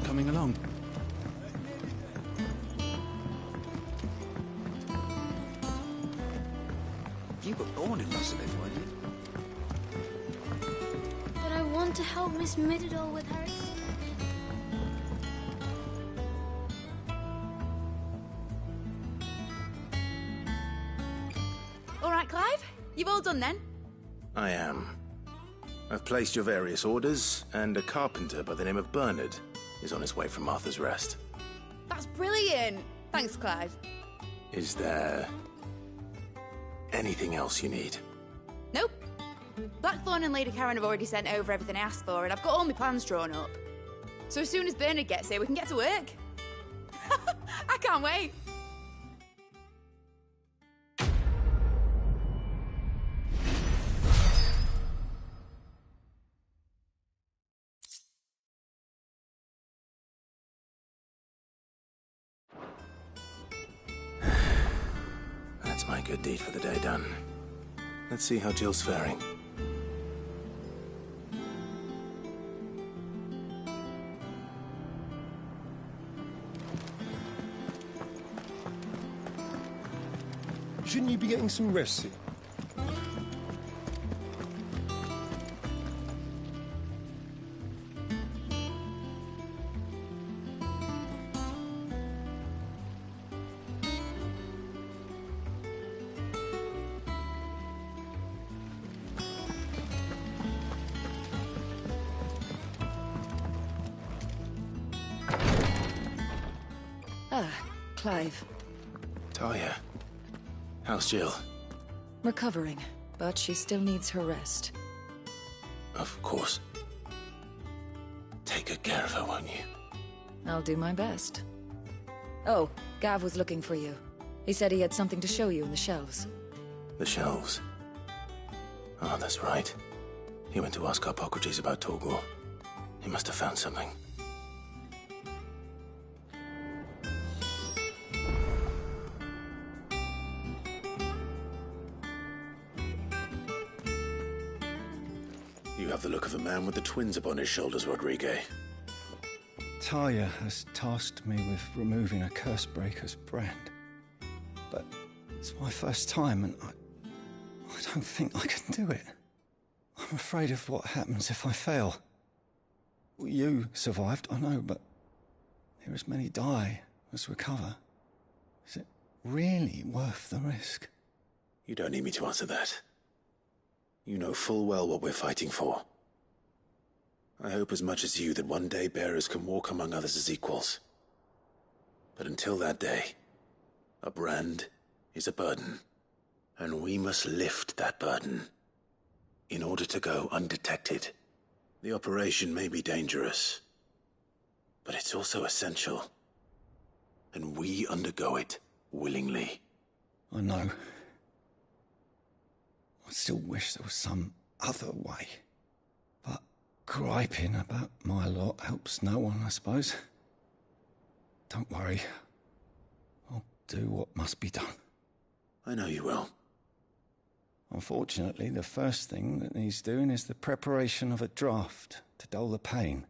coming along. You were born in Basilisk, weren't you? But I want to help Miss Middledore with her All right, Clive. You've all done then? I am. I've placed your various orders, and a carpenter by the name of Bernard is on his way from Martha's Rest. That's brilliant. Thanks, Clive. Is there anything else you need? Nope. Blackthorn and Lady Karen have already sent over everything I asked for, and I've got all my plans drawn up. So as soon as Bernard gets here, we can get to work. I can't wait. That's my good deed for the day done. Let's see how Jill's faring. Shouldn't you be getting some rest here? Clive. Talia, how's Jill? Recovering, but she still needs her rest. Of course. Take good care of her, won't you? I'll do my best. Oh, Gav was looking for you. He said he had something to show you in the shelves. The shelves. Oh, that's right. He went to ask Hippocrates about Torgor. He must have found something. You have the look of a man with the twins upon his shoulders, Rodrigue. Talia has tasked me with removing a Cursebreaker's brand. But it's my first time, and I don't think I can do it. I'm afraid of what happens if I fail. You survived, I know, but there as many die as recover. Is it really worth the risk? You don't need me to answer that. You know full well what we're fighting for. I hope as much as you that one day bearers can walk among others as equals. But until that day, a brand is a burden, and we must lift that burden in order to go undetected. The operation may be dangerous, but it's also essential, and we undergo it willingly. I know. I still wish there was some other way. But griping about my lot helps no one, I suppose. Don't worry. I'll do what must be done. I know you will. Unfortunately, the first thing that needs doing is the preparation of a draft to dull the pain.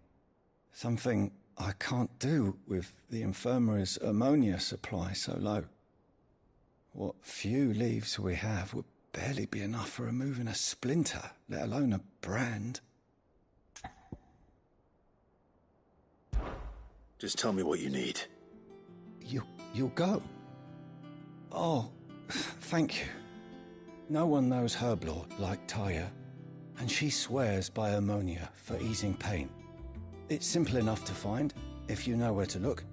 Something I can't do with the infirmary's ammonia supply so low. What few leaves we have would barely be enough for removing a splinter, let alone a brand. Just tell me what you need. You'll go? Oh, thank you. No one knows Herblord like Talia, and she swears by ammonia for easing pain. It's simple enough to find, if you know where to look.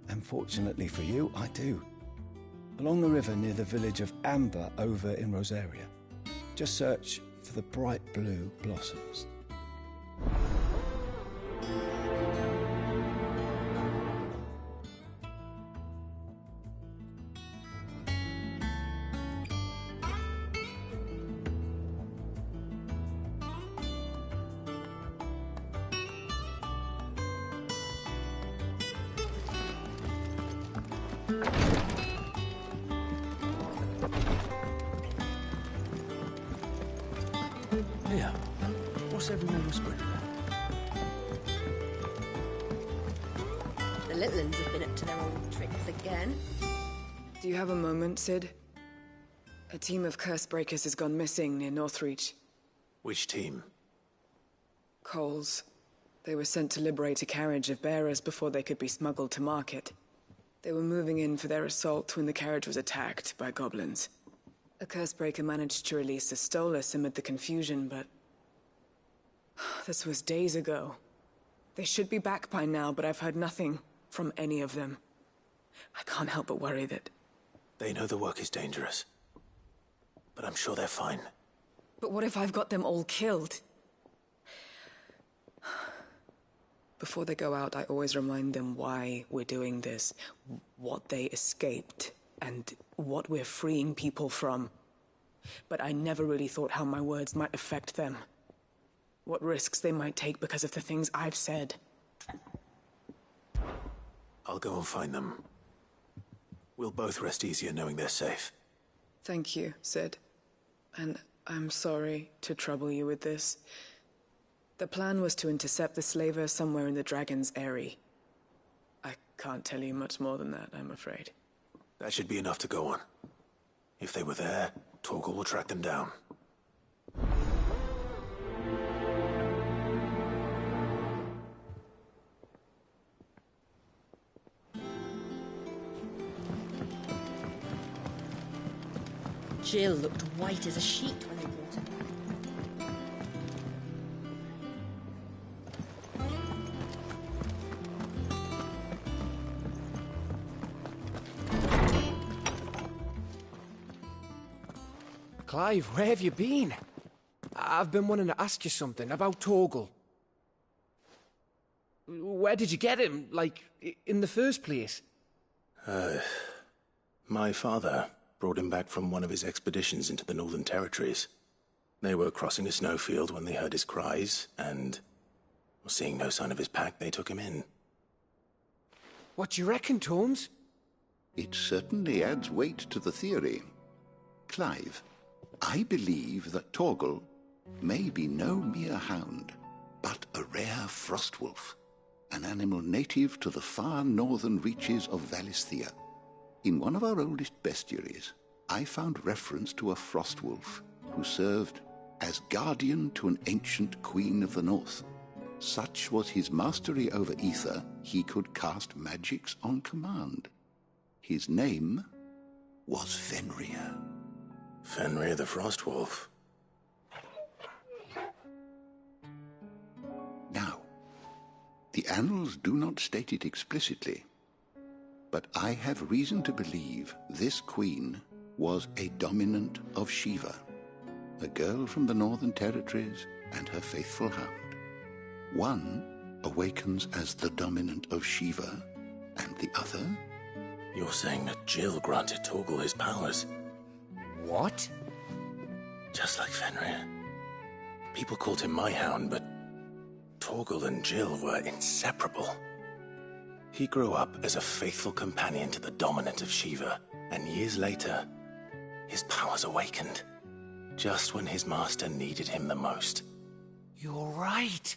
And fortunately for you, I do. Along the river near the village of Amber over in Rosaria. Just search for the bright blue blossoms. Here. What's everyone whispering about? little uns have been up to their old tricks again. Do you have a moment, Sid? A team of curse breakers has gone missing near Northreach. Which team? Coles. They were sent to liberate a carriage of bearers before they could be smuggled to market. They were moving in for their assault when the carriage was attacked by goblins. A cursebreaker managed to release a Stolas amid the confusion, but... this was days ago. They should be back by now, but I've heard nothing from any of them. I can't help but worry that... They know the work is dangerous. But I'm sure they're fine. But what if I've got them all killed? Before they go out, I always remind them why we're doing this, what they escaped, and what we're freeing people from. But I never really thought how my words might affect them. What risks they might take because of the things I've said. I'll go and find them. We'll both rest easier knowing they're safe. Thank you, Sid. And I'm sorry to trouble you with this. The plan was to intercept the slaver somewhere in the Dragon's Eyrie. I can't tell you much more than that, I'm afraid. That should be enough to go on. If they were there, Torgal will track them down. Jill looked white as a sheet when they brought her back. Clive, where have you been? I've been wanting to ask you something about Torgal. Where did you get him, like, in the first place? My father brought him back from one of his expeditions into the Northern Territories. They were crossing a snowfield when they heard his cries, and, seeing no sign of his pack, they took him in. What do you reckon, Tomes? It certainly adds weight to the theory. Clive, I believe that Torgal may be no mere hound, but a rare frostwolf, an animal native to the far northern reaches of Valisthea. In one of our oldest bestiaries, I found reference to a frostwolf who served as guardian to an ancient queen of the north. Such was his mastery over ether, he could cast magics on command. His name was Fenrir. Fenrir the Frostwolf. Now, the annals do not state it explicitly, but I have reason to believe this queen was a dominant of Shiva, a girl from the Northern Territories and her faithful hound. One awakens as the dominant of Shiva, and the other... You're saying that Jill granted Torgal his powers? What? Just like Fenrir. People called him my hound, but Torgal and Jill were inseparable. He grew up as a faithful companion to the dominant of Shiva, and years later, his powers awakened, just when his master needed him the most. You're right.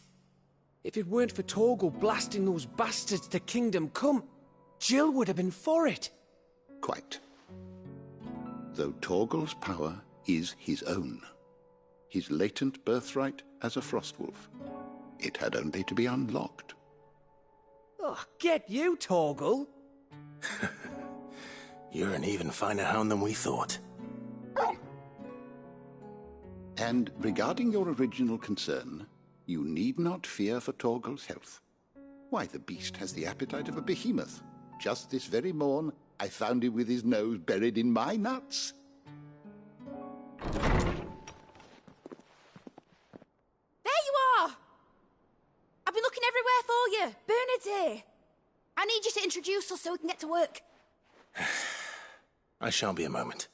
If it weren't for Torgal blasting those bastards to Kingdom Come, Jill would have been for it. Quite. Though Torgal's power is his own, his latent birthright as a Frostwolf. It had only to be unlocked. Oh, get you, Torgal! You're an even finer hound than we thought. And regarding your original concern, you need not fear for Torgal's health. Why, the beast has the appetite of a behemoth. Just this very morn, I found him with his nose buried in my nuts. There you are! I've been looking everywhere for you. Bernard's here. I need you to introduce us so we can get to work. I shan't be a moment.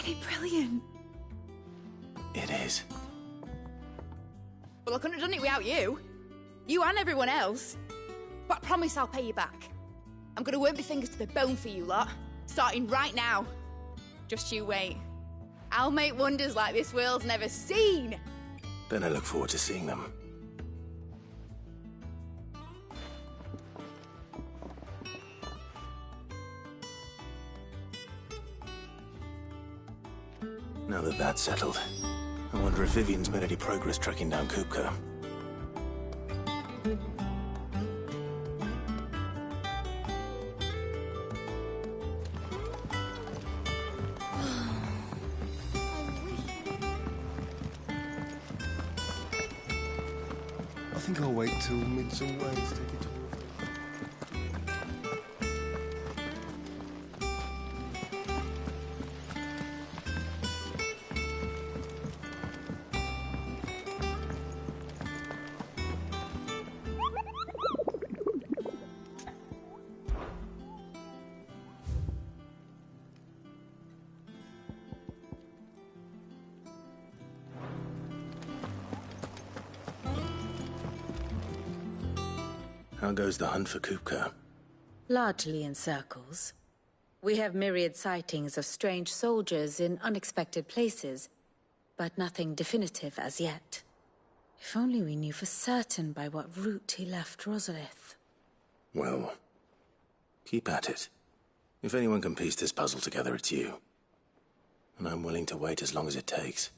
Isn't it brilliant? It is. Well, I couldn't have done it without you. You and everyone else. But I promise I'll pay you back. I'm gonna work my fingers to the bone for you lot, starting right now. Just you wait. I'll make wonders like this world's never seen. Then I look forward to seeing them. Now that that's settled, I wonder if Vivian's made any progress tracking down Kupka. I think I'll wait till Midsummer Way to take it to. How goes the hunt for Kupka? Largely in circles. We have myriad sightings of strange soldiers in unexpected places, but nothing definitive as yet. If only we knew for certain by what route he left Rosalith. Well, keep at it. If anyone can piece this puzzle together, it's you. And I'm willing to wait as long as it takes.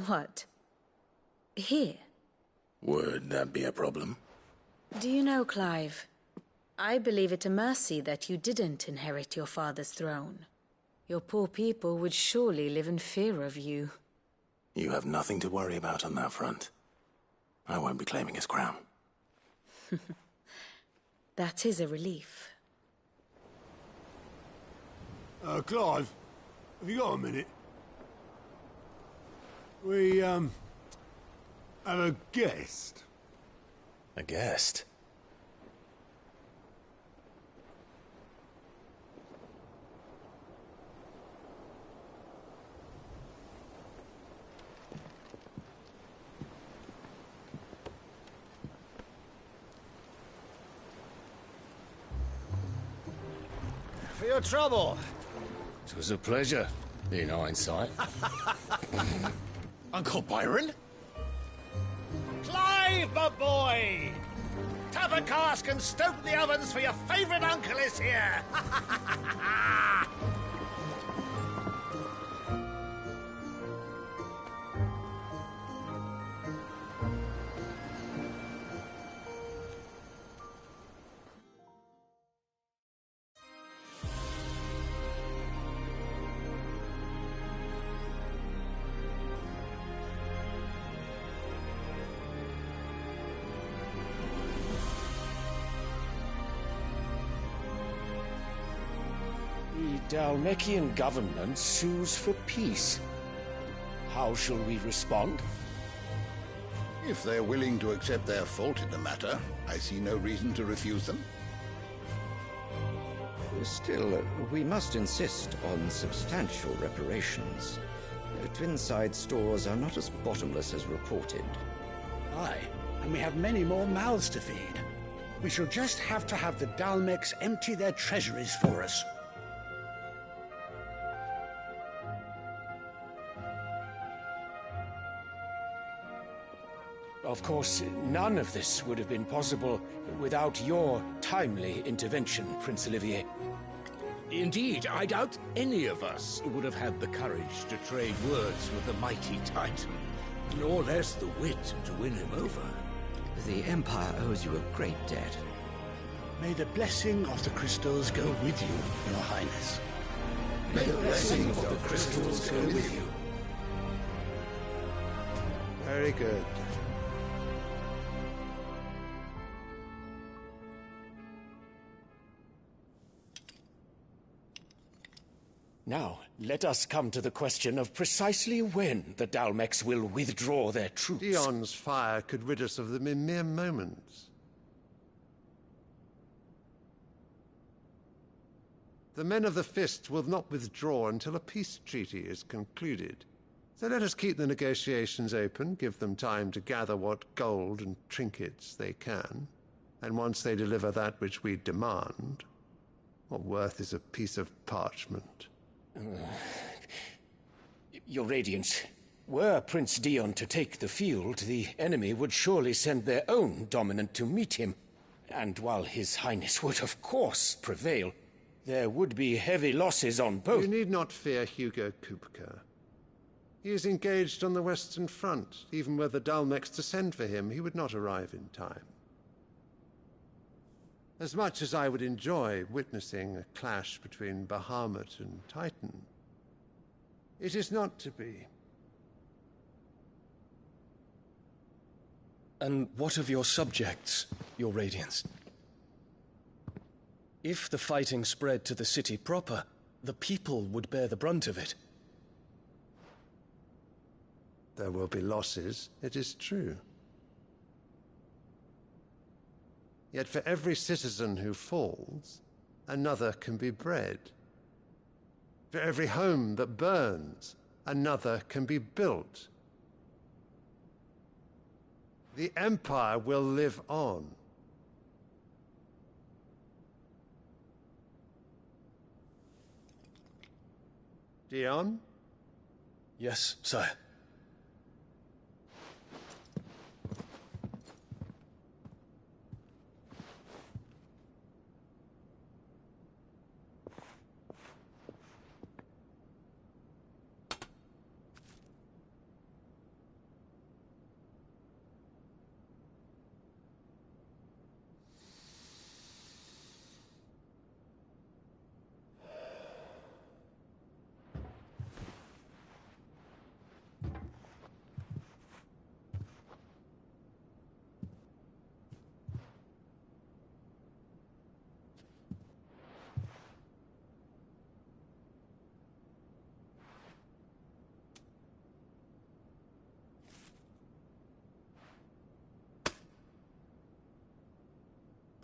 What? Here? Would that be a problem? Do you know, Clive, I believe it a mercy that you didn't inherit your father's throne. Your poor people would surely live in fear of you. You have nothing to worry about on that front. I won't be claiming his crown. That is a relief. Clive, have you got a minute? We, have a guest. A guest? For your trouble. It was a pleasure, in hindsight. Uncle Byron? Clive, my boy! Tap a cask and stoke the ovens for your favourite uncle is here! The Dalmekian government sues for peace. How shall we respond? If they're willing to accept their fault in the matter, I see no reason to refuse them. Still, we must insist on substantial reparations. Twinside stores are not as bottomless as reported. Aye, and we have many more mouths to feed. We shall just have to have the Dalmeks empty their treasuries for us. Of course, none of this would have been possible without your timely intervention, Prince Olivier. Indeed, I doubt any of us would have had the courage to trade words with the mighty Titan, nor less the wit to win him over. The Empire owes you a great debt. May the blessing of the crystals go with you, Your Highness. May the blessing of the crystals go with you. Very good. Now, let us come to the question of precisely when the Dalmex will withdraw their troops. Dion's fire could rid us of them in mere moments. The men of the Fist will not withdraw until a peace treaty is concluded. So let us keep the negotiations open, give them time to gather what gold and trinkets they can, and once they deliver that which we demand, what worth is a piece of parchment? Your Radiance, were Prince Dion to take the field, the enemy would surely send their own dominant to meet him. And while His Highness would of course prevail, there would be heavy losses on both. You need not fear Hugo Kupka. He is engaged on the Western Front. Even were the Dalmex to send for him, he would not arrive in time. As much as I would enjoy witnessing a clash between Bahamut and Titan, it is not to be. And what of your subjects, Your Radiance? If the fighting spread to the city proper, the people would bear the brunt of it. There will be losses, it is true. Yet for every citizen who falls, another can be bred. For every home that burns, another can be built. The Empire will live on. Dion? Yes, sire.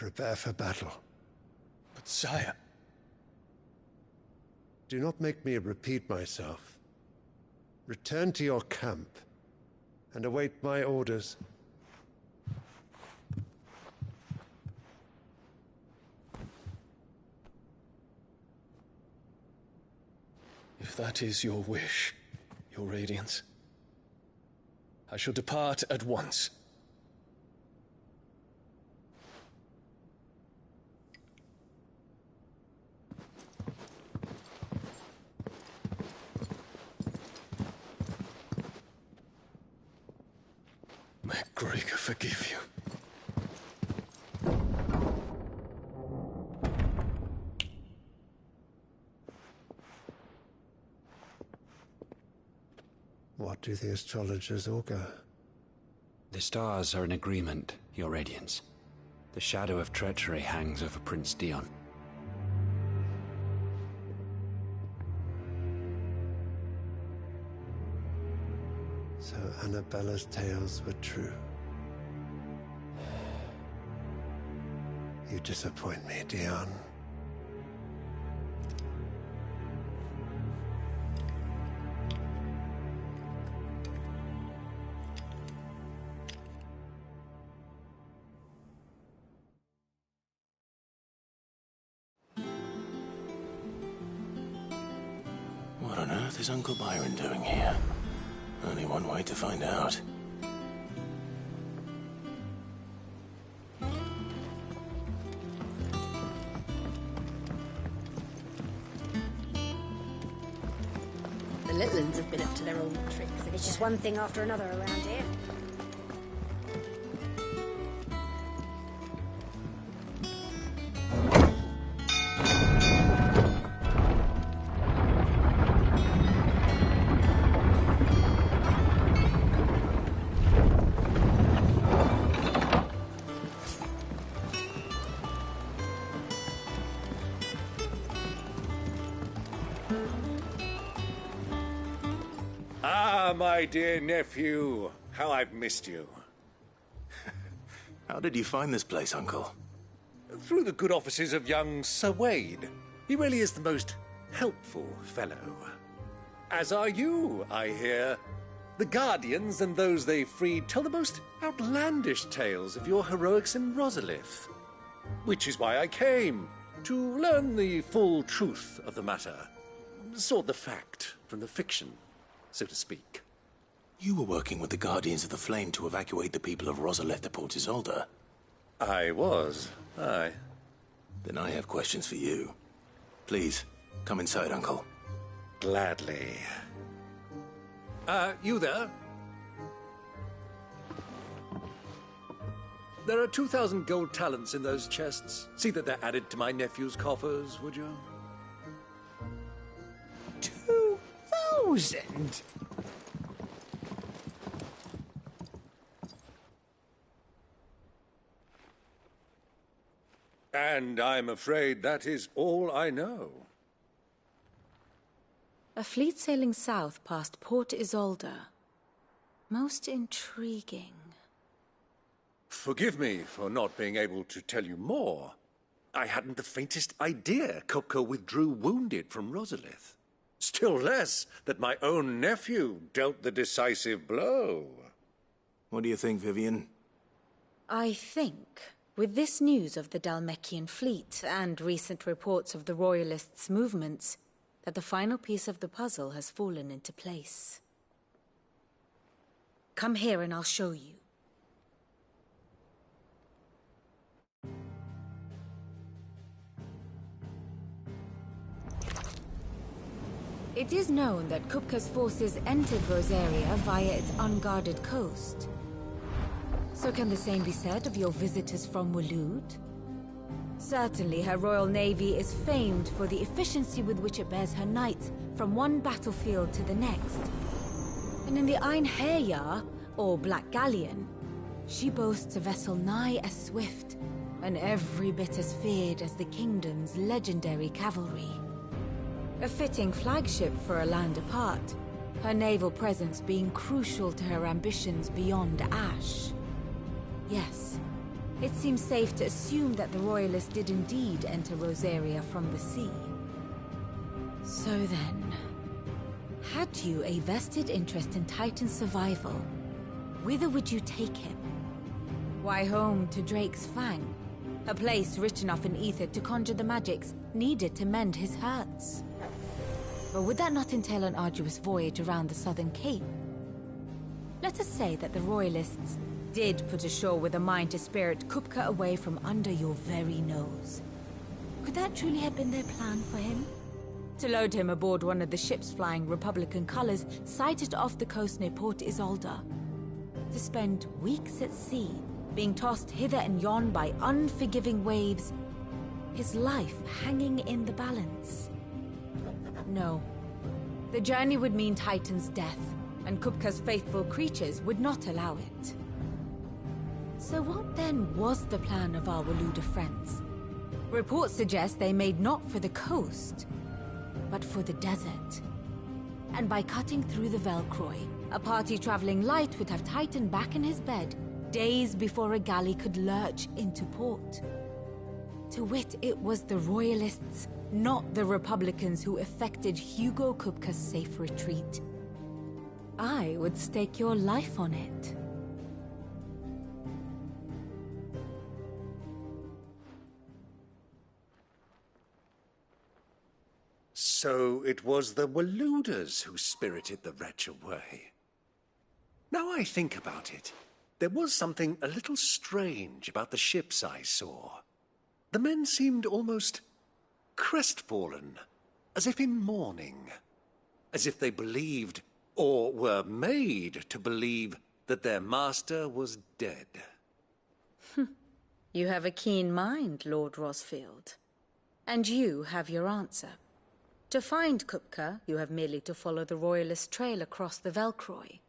Prepare for battle. But sire... Do not make me repeat myself. Return to your camp and await my orders. If that is your wish, Your Radiance, I shall depart at once. May Gregor forgive you. What do the astrologers augur? The stars are in agreement, Your Radiance. The shadow of treachery hangs over Prince Dion. So Annabella's tales were true. You disappoint me, Dion. What on earth is Uncle Byron doing here? Only one way to find out. The little ones have been up to their old tricks. It's just one thing after another around here. my dear nephew. How I've missed you. How did you find this place, Uncle? Through the good offices of young Sir Wade. He really is the most helpful fellow. As are you, I hear. The Guardians and those they freed tell the most outlandish tales of your heroics in Rosalith. Which is why I came, to learn the full truth of the matter. Sort the fact from the fiction, so to speak. You were working with the Guardians of the Flame to evacuate the people of Rosalith to Port Isolde. I was, aye. Then I have questions for you. Please, come inside, Uncle. Gladly. You there? There are 2,000 gold talents in those chests. See that they're added to my nephew's coffers, would you? 2,000? And I'm afraid that is all I know. A fleet sailing south past Port Isolde. Most intriguing. Forgive me for not being able to tell you more. I hadn't the faintest idea Kupka withdrew wounded from Rosalith. Still less that my own nephew dealt the decisive blow. What do you think, Vivian? I think, with this news of the Dhalmekian fleet and recent reports of the Royalists' movements, that the final piece of the puzzle has fallen into place. Come here and I'll show you. It is known that Kupka's forces entered Rosaria via its unguarded coast. So can the same be said of your visitors from Waloed? Certainly, her Royal Navy is famed for the efficiency with which it bears her knights from one battlefield to the next. And in the Einherjar, or Black Galleon, she boasts a vessel nigh as swift and every bit as feared as the kingdom's legendary cavalry. A fitting flagship for a land apart, her naval presence being crucial to her ambitions beyond Ash. Yes. It seems safe to assume that the Royalists did indeed enter Rosaria from the sea. So then, had you a vested interest in Titan's survival, whither would you take him? Why, home to Drake's Fang, a place rich enough in ether to conjure the magics needed to mend his hurts. But would that not entail an arduous voyage around the southern cape? Let us say that the Royalists did put ashore with a mind to spirit Kupka away from under your very nose. Could that truly have been their plan for him? To load him aboard one of the ships flying Republican colors sighted off the coast near Port Isolde. To spend weeks at sea, being tossed hither and yon by unforgiving waves, his life hanging in the balance. No. The journey would mean Titan's death, and Kupka's faithful creatures would not allow it. So what then was the plan of our Waloed friends? Reports suggest they made not for the coast, but for the desert. And by cutting through the Velcroy, a party traveling light would have Titan back in his bed days before a galley could lurch into port. To wit, it was the Royalists, not the Republicans, who effected Hugo Kupka's safe retreat. I would stake your life on it. So it was the Waloeders who spirited the wretch away. Now I think about it, there was something a little strange about the ships I saw. The men seemed almost crestfallen, as if in mourning, as if they believed, or were made to believe, that their master was dead. You have a keen mind, Lord Rosfield. And you have your answer. To find Kupka, you have merely to follow the Royalist trail across the Velcroy.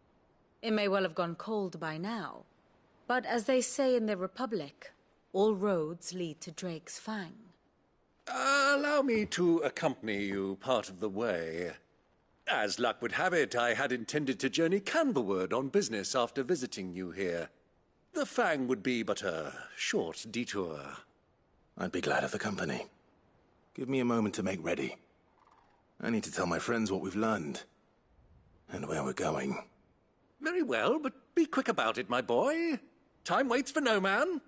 It may well have gone cold by now, but as they say in the Republic, all roads lead to Drake's Fang. Allow me to accompany you part of the way. As luck would have it, I had intended to journey Canberward on business after visiting you here. The Fang would be but a short detour. I'd be glad of the company. Give me a moment to make ready. I need to tell my friends what we've learned. And where we're going. Very well, but be quick about it, my boy. Time waits for no man.